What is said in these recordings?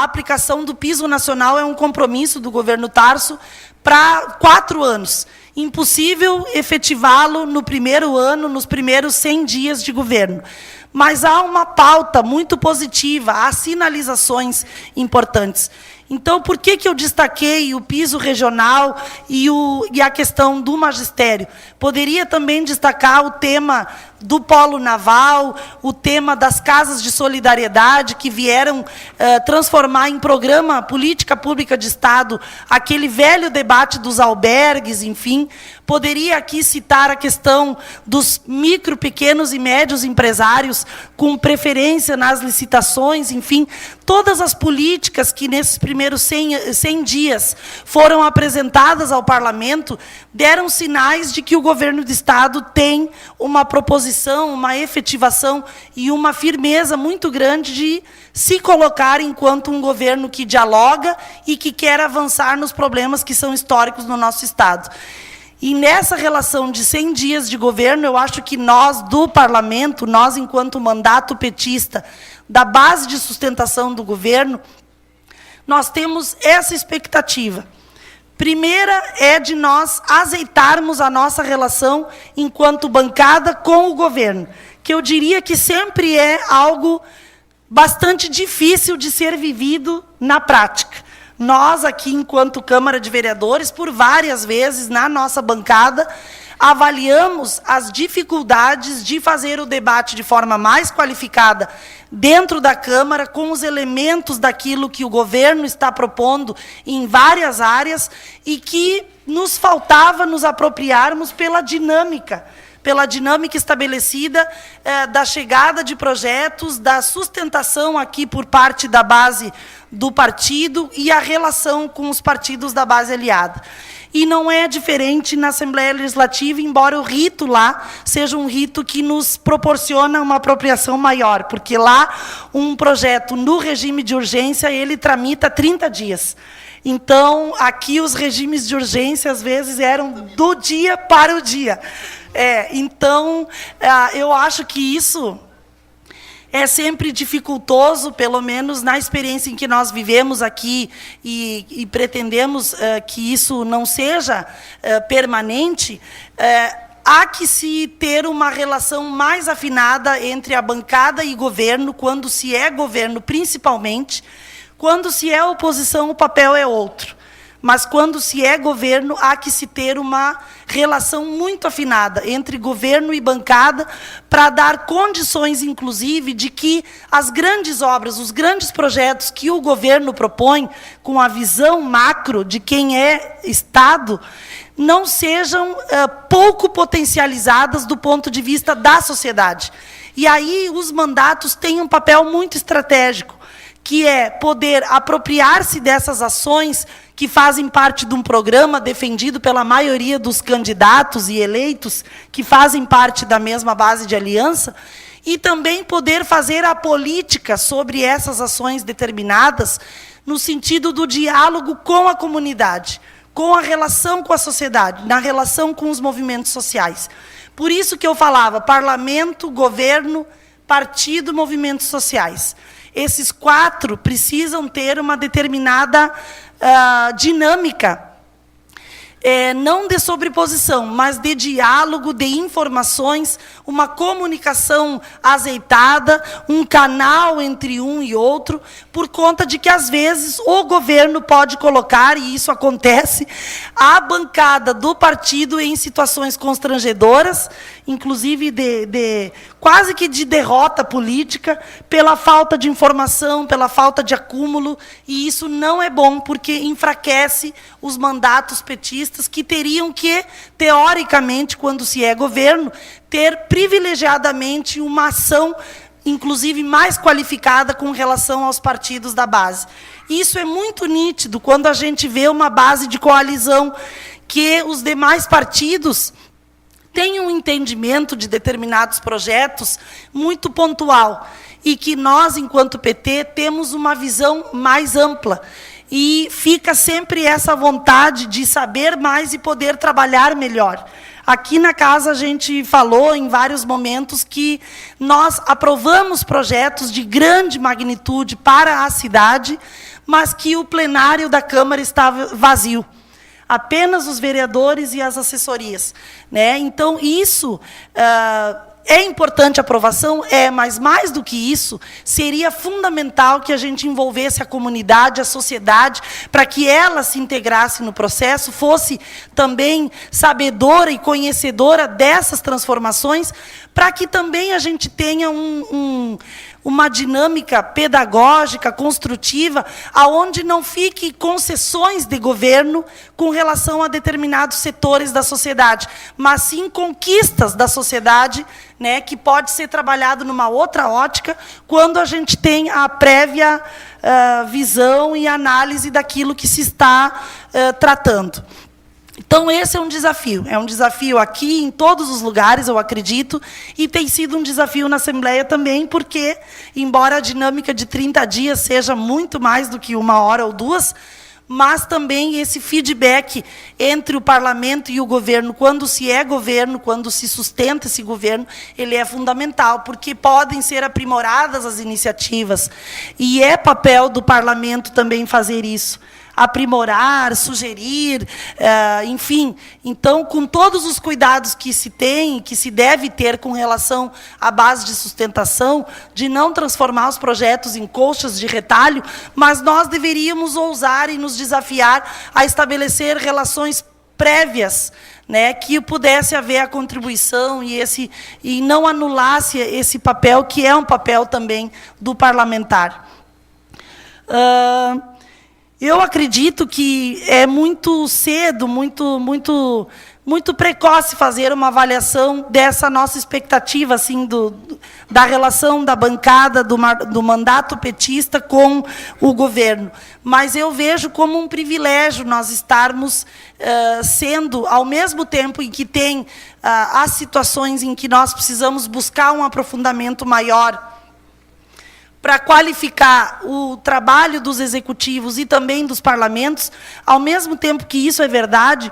aplicação do piso nacional é um compromisso do governo Tarso para 4 anos. Impossível efetivá-lo no primeiro ano, nos primeiros 100 dias de governo. Mas há uma pauta muito positiva, há sinalizações importantes. Então, por que eu destaquei o piso regional e a questão do magistério? Poderia também destacar o tema do polo naval, o tema das casas de solidariedade, que vieram transformar em programa política pública de Estado aquele velho debate dos albergues, enfim. Poderia aqui citar a questão dos micro, pequenos e médios empresários, com preferência nas licitações, enfim, todas as políticas que nesses primeiros 100 dias foram apresentadas ao Parlamento, deram sinais de que o governo do Estado tem uma proposição, uma efetivação e uma firmeza muito grande de se colocar enquanto um governo que dialoga e que quer avançar nos problemas que são históricos no nosso Estado. E nessa relação de 100 dias de governo, eu acho que nós, do Parlamento, nós, enquanto mandato petista, da base de sustentação do governo, nós temos essa expectativa. Primeira é de nós azeitarmos a nossa relação enquanto bancada com o governo, que eu diria que sempre é algo bastante difícil de ser vivido na prática. Nós, aqui, enquanto Câmara de Vereadores, por várias vezes, na nossa bancada, avaliamos as dificuldades de fazer o debate de forma mais qualificada dentro da Câmara, com os elementos daquilo que o governo está propondo em várias áreas e que nos faltava nos apropriarmos pela dinâmica estabelecida da chegada de projetos, da sustentação aqui por parte da base do partido e a relação com os partidos da base aliada. E não é diferente na Assembleia Legislativa, embora o rito lá seja um rito que nos proporciona uma apropriação maior, porque lá um projeto no regime de urgência, ele tramita 30 dias. Então, aqui os regimes de urgência, às vezes, eram do dia para o dia. Então, eu acho que isso é sempre dificultoso, pelo menos na experiência em que nós vivemos aqui, e pretendemos que isso não seja permanente. Há que se ter uma relação mais afinada entre a bancada e governo, quando se é governo principalmente. Quando se é oposição, o papel é outro. Mas, quando se é governo, há que se ter uma relação muito afinada entre governo e bancada, para dar condições, inclusive, de que as grandes obras, os grandes projetos que o governo propõe, com a visão macro de quem é Estado, não sejam pouco potencializadas do ponto de vista da sociedade. E aí os mandatos têm um papel muito estratégico, que é poder apropriar-se dessas ações que fazem parte de um programa defendido pela maioria dos candidatos e eleitos, que fazem parte da mesma base de aliança, e também poder fazer a política sobre essas ações determinadas, no sentido do diálogo com a comunidade, com a relação com a sociedade, na relação com os movimentos sociais. Por isso que eu falava, parlamento, governo, partido, movimentos sociais. Esses 4 precisam ter uma determinada dinâmica, não de sobreposição, mas de diálogo, de informações, uma comunicação azeitada, um canal entre um e outro, por conta de que, às vezes, o governo pode colocar, e isso acontece, a bancada do partido em situações constrangedoras, inclusive quase que de derrota política, pela falta de informação, pela falta de acúmulo, e isso não é bom, porque enfraquece os mandatos petistas, que teriam que, teoricamente, quando se é governo, ter privilegiadamente uma ação, inclusive mais qualificada, com relação aos partidos da base. Isso é muito nítido quando a gente vê uma base de coalizão, que os demais partidos têm um entendimento de determinados projetos muito pontual, e que nós, enquanto PT, temos uma visão mais ampla. E fica sempre essa vontade de saber mais e poder trabalhar melhor. Aqui na casa a gente falou em vários momentos que nós aprovamos projetos de grande magnitude para a cidade, mas que o plenário da Câmara estava vazio. Apenas os vereadores e as assessorias, né? Então, isso é importante a aprovação, mas mais do que isso, seria fundamental que a gente envolvesse a comunidade, a sociedade, para que ela se integrasse no processo, fosse também sabedora e conhecedora dessas transformações, para que também a gente tenha uma dinâmica pedagógica, construtiva, aonde não fique concessões de governo com relação a determinados setores da sociedade, mas sim conquistas da sociedade, né, que pode ser trabalhado numa outra ótica, quando a gente tem a prévia visão e análise daquilo que se está tratando. Então, esse é um desafio aqui em todos os lugares, eu acredito, e tem sido um desafio na Assembleia também, porque, embora a dinâmica de 30 dias seja muito mais do que 1 hora ou 2, mas também esse feedback entre o parlamento e o governo, quando se é governo, quando se sustenta esse governo, ele é fundamental, porque podem ser aprimoradas as iniciativas, e é papel do parlamento também fazer isso. Aprimorar, sugerir, enfim. Então, com todos os cuidados que se tem, que se deve ter com relação à base de sustentação, de não transformar os projetos em colchas de retalho, mas nós deveríamos ousar e nos desafiar a estabelecer relações prévias, né, que pudesse haver a contribuição e não anulasse esse papel, que é um papel também do parlamentar. Eu acredito que é muito cedo, muito precoce fazer uma avaliação dessa nossa expectativa, assim, da relação da bancada, do mandato petista com o governo. Mas eu vejo como um privilégio nós estarmos sendo, ao mesmo tempo em que tem as situações em que nós precisamos buscar um aprofundamento maior, para qualificar o trabalho dos executivos e também dos parlamentos, ao mesmo tempo que isso é verdade,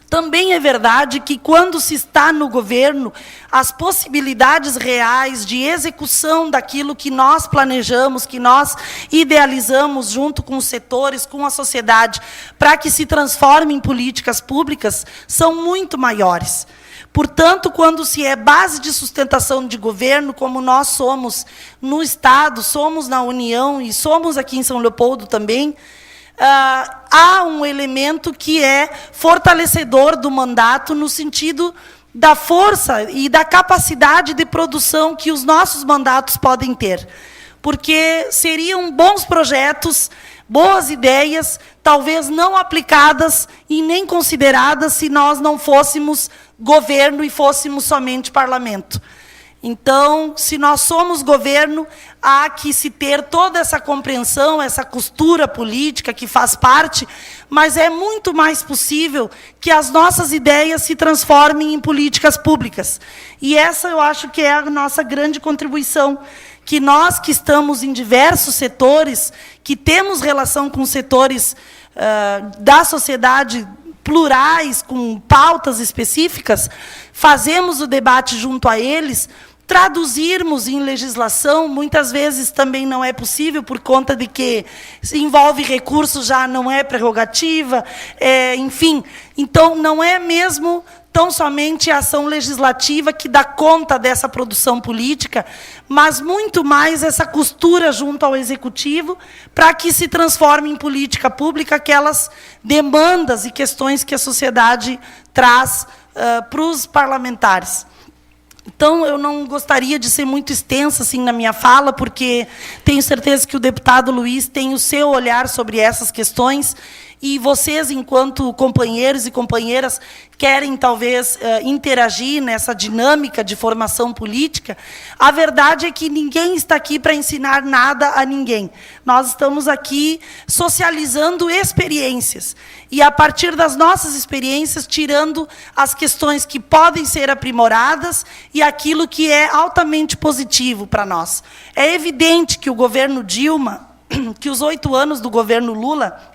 também é verdade que, quando se está no governo, as possibilidades reais de execução daquilo que nós planejamos, que nós idealizamos junto com os setores, com a sociedade, para que se transforme em políticas públicas, são muito maiores. Portanto, quando se é base de sustentação de governo, como nós somos no Estado, somos na União e somos aqui em São Leopoldo também, há um elemento que é fortalecedor do mandato, no sentido da força e da capacidade de produção que os nossos mandatos podem ter. Porque seriam bons projetos, boas ideias, talvez não aplicadas e nem consideradas se nós não fôssemos governo e fôssemos somente parlamento. Então, se nós somos governo, há que se ter toda essa compreensão, essa costura política que faz parte, mas é muito mais possível que as nossas ideias se transformem em políticas públicas. E essa eu acho que é a nossa grande contribuição, que nós que estamos em diversos setores, que temos relação com setores da sociedade plurais, com pautas específicas, fazemos o debate junto a eles, traduzirmos em legislação, muitas vezes também não é possível, por conta de que se envolve recursos, já não é prerrogativa, enfim. Então, não é mesmo tão somente a ação legislativa que dá conta dessa produção política, mas muito mais essa costura junto ao Executivo, para que se transforme em política pública aquelas demandas e questões que a sociedade traz para os parlamentares. Então, eu não gostaria de ser muito extensa assim, na minha fala, porque tenho certeza que o deputado Luiz tem o seu olhar sobre essas questões, e vocês, enquanto companheiros e companheiras, querem, talvez, interagir nessa dinâmica de formação política. A verdade é que ninguém está aqui para ensinar nada a ninguém. Nós estamos aqui socializando experiências. E, a partir das nossas experiências, tirando as questões que podem ser aprimoradas e aquilo que é altamente positivo para nós. É evidente que o governo Dilma, que os 8 anos do governo Lula,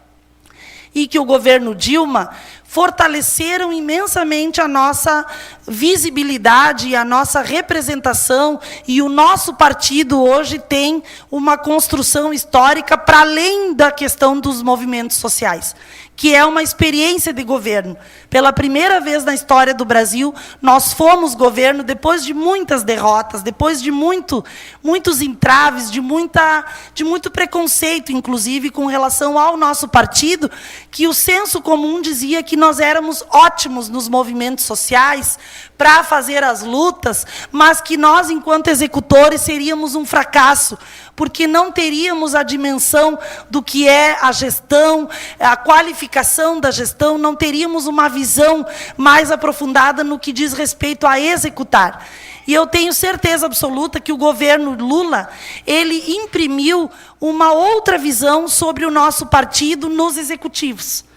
e que o governo Dilma fortaleceram imensamente a nossa visibilidade, a nossa representação, e o nosso partido hoje tem uma construção histórica para além da questão dos movimentos sociais, que é uma experiência de governo. Pela primeira vez na história do Brasil, nós fomos governo depois de muitas derrotas, depois de muitos entraves, de muito preconceito, inclusive, com relação ao nosso partido, que o senso comum dizia que nós éramos ótimos nos movimentos sociais, para fazer as lutas, mas que nós, enquanto executores, seríamos um fracasso, porque não teríamos a dimensão do que é a gestão, a qualificação da gestão, não teríamos uma visão mais aprofundada no que diz respeito a executar. E eu tenho certeza absoluta que o governo Lula, ele imprimiu uma outra visão sobre o nosso partido nos executivos.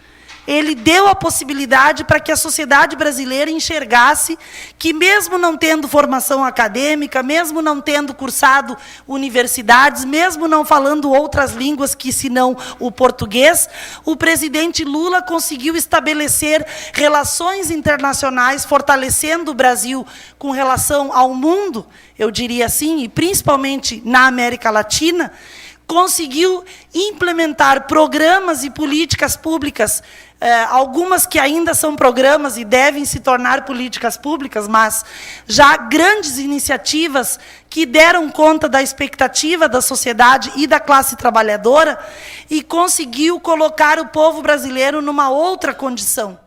Ele deu a possibilidade para que a sociedade brasileira enxergasse que, mesmo não tendo formação acadêmica, mesmo não tendo cursado universidades, mesmo não falando outras línguas que senão o português, o presidente Lula conseguiu estabelecer relações internacionais, fortalecendo o Brasil com relação ao mundo, eu diria assim, e principalmente na América Latina, conseguiu implementar programas e políticas públicas, algumas que ainda são programas e devem se tornar políticas públicas, mas já grandes iniciativas que deram conta da expectativa da sociedade e da classe trabalhadora, e conseguiu colocar o povo brasileiro numa outra condição.